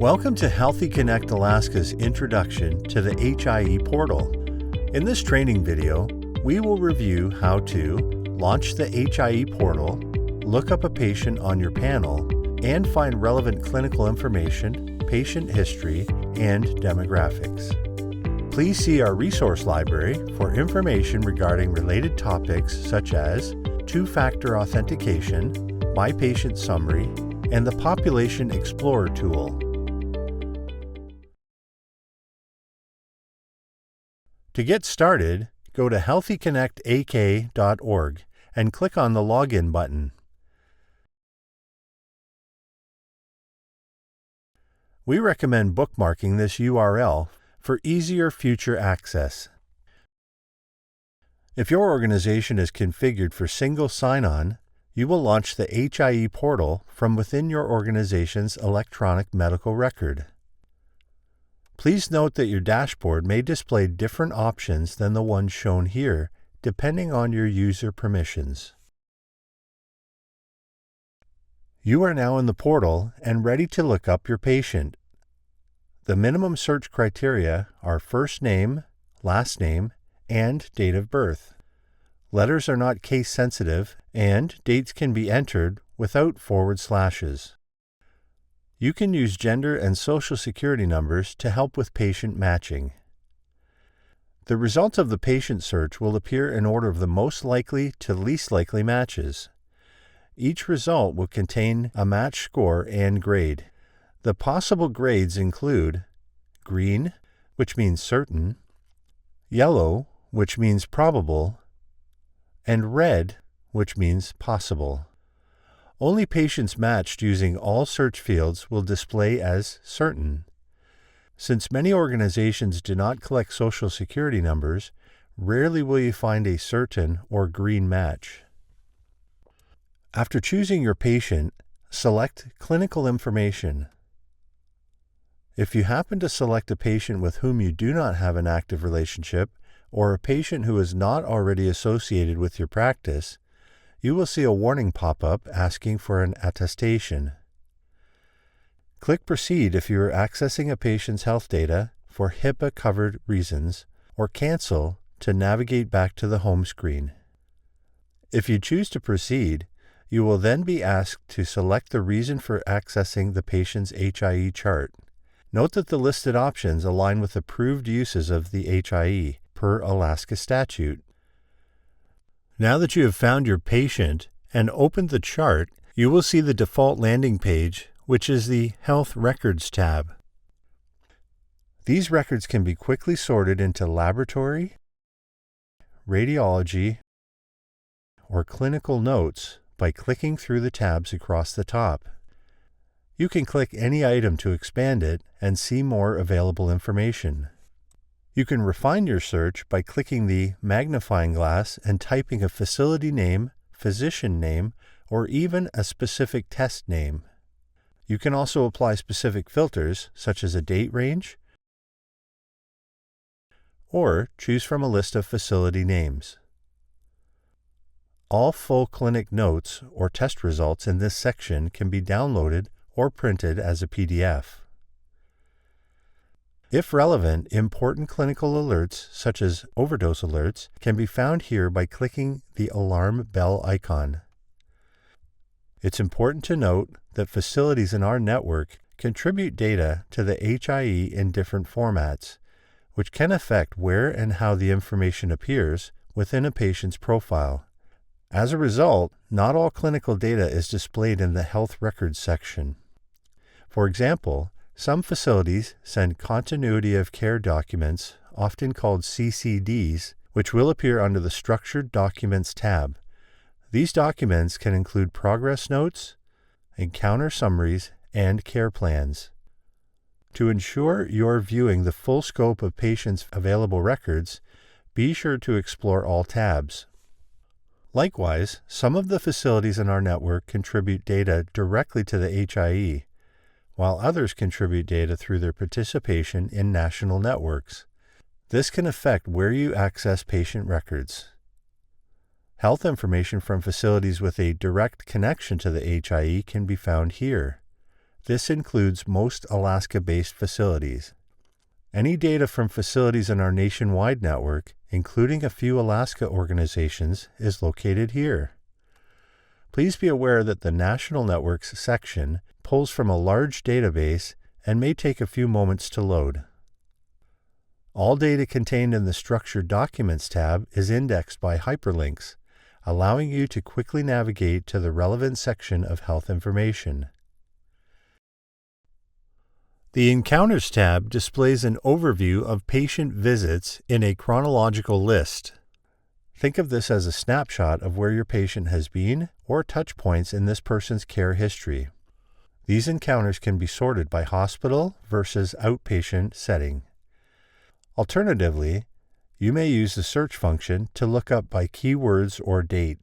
Welcome to HealthEconnect Alaska's introduction to the HIE Portal. In this training video, we will review how to launch the HIE Portal, look up a patient on your panel, and find relevant clinical information, patient history, and demographics. Please see our resource library for information regarding related topics such as two-factor authentication, My Patient Summary, and the Population Explorer tool. To get started, go to healthEconnectak.org and click on the Login button. We recommend bookmarking this URL for easier future access. If your organization is configured for single sign-on, you will launch the HIE Portal from within your organization's electronic medical record. Please note that your dashboard may display different options than the ones shown here, depending on your user permissions. You are now in the portal and ready to look up your patient. The minimum search criteria are first name, last name, and date of birth. Letters are not case sensitive, and dates can be entered without forward slashes. You can use gender and social security numbers to help with patient matching. The results of the patient search will appear in order of the most likely to least likely matches. Each result will contain a match score and grade. The possible grades include green, which means certain, yellow, which means probable, and red, which means possible. Only patients matched using all search fields will display as certain. Since many organizations do not collect Social Security numbers, rarely will you find a certain or green match. After choosing your patient, select Clinical Information. If you happen to select a patient with whom you do not have an active relationship, or a patient who is not already associated with your practice, you will see a warning pop up asking for an attestation. Click Proceed if you are accessing a patient's health data for HIPAA-covered reasons, or Cancel to navigate back to the home screen. If you choose to proceed, you will then be asked to select the reason for accessing the patient's HIE chart. Note that the listed options align with approved uses of the HIE per Alaska statute. Now that you have found your patient and opened the chart, you will see the default landing page, which is the Health Records tab. These records can be quickly sorted into laboratory, radiology, or clinical notes by clicking through the tabs across the top. You can click any item to expand it and see more available information. You can refine your search by clicking the magnifying glass and typing a facility name, physician name, or even a specific test name. You can also apply specific filters, such as a date range, or choose from a list of facility names. All full clinic notes or test results in this section can be downloaded or printed as a PDF. If relevant, important clinical alerts, such as overdose alerts, can be found here by clicking the alarm bell icon. It's important to note that facilities in our network contribute data to the HIE in different formats, which can affect where and how the information appears within a patient's profile. As a result, not all clinical data is displayed in the Health Records section. For example, some facilities send continuity of care documents, often called CCDs, which will appear under the Structured Documents tab. These documents can include progress notes, encounter summaries, and care plans. To ensure you're viewing the full scope of patients' available records, be sure to explore all tabs. Likewise, some of the facilities in our network contribute data directly to the HIE, while others contribute data through their participation in national networks. This can affect where you access patient records. Health information from facilities with a direct connection to the HIE can be found here. This includes most Alaska-based facilities. Any data from facilities in our nationwide network, including a few Alaska organizations, is located here. Please be aware that the National Networks section pulls from a large database and may take a few moments to load. All data contained in the Structured Documents tab is indexed by hyperlinks, allowing you to quickly navigate to the relevant section of health information. The Encounters tab displays an overview of patient visits in a chronological list. Think of this as a snapshot of where your patient has been or touch points in this person's care history. These encounters can be sorted by hospital versus outpatient setting. Alternatively, you may use the search function to look up by keywords or date.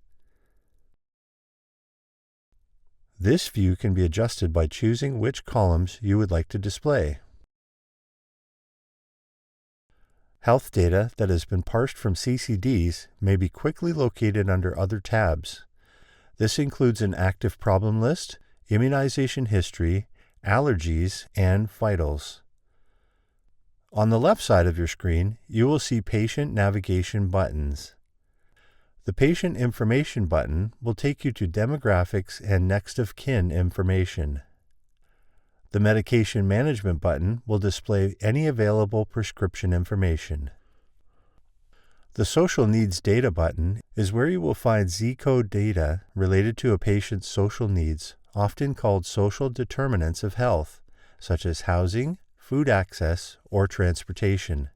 This view can be adjusted by choosing which columns you would like to display. Health data that has been parsed from CCDs may be quickly located under other tabs. This includes an active problem list, immunization history, allergies, and vitals. On the left side of your screen, you will see patient navigation buttons. The Patient Information button will take you to demographics and next of kin information. The Medication Management button will display any available prescription information. The Social Needs Data button is where you will find Z-code data related to a patient's social needs, often called social determinants of health, such as housing, food access, or transportation.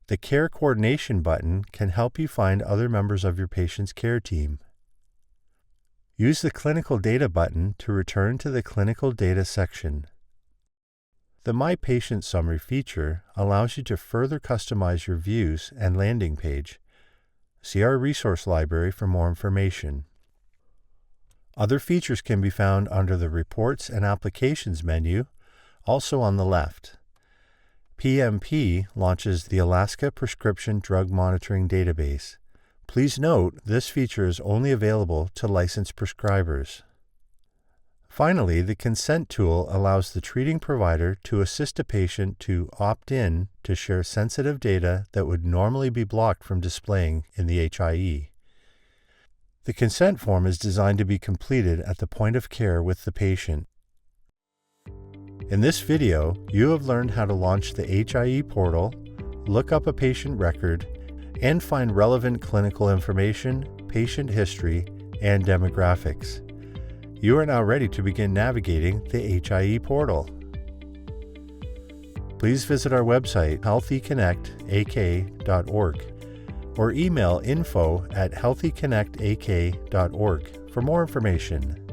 The Care Coordination button can help you find other members of your patient's care team. Use the Clinical Data button to return to the Clinical Data section. The My Patient Summary feature allows you to further customize your views and landing page. See our resource library for more information. Other features can be found under the Reports and Applications menu, also on the left. PMP launches the Alaska Prescription Drug Monitoring Database. Please note this feature is only available to licensed prescribers. Finally, the Consent tool allows the treating provider to assist a patient to opt in to share sensitive data that would normally be blocked from displaying in the HIE. The consent form is designed to be completed at the point of care with the patient. In this video, you have learned how to launch the HIE Portal, look up a patient record, and find relevant clinical information, patient history, and demographics. You are now ready to begin navigating the HIE Portal. Please visit our website, healthEconnectak.org, or email info@healthEconnectak.org for more information.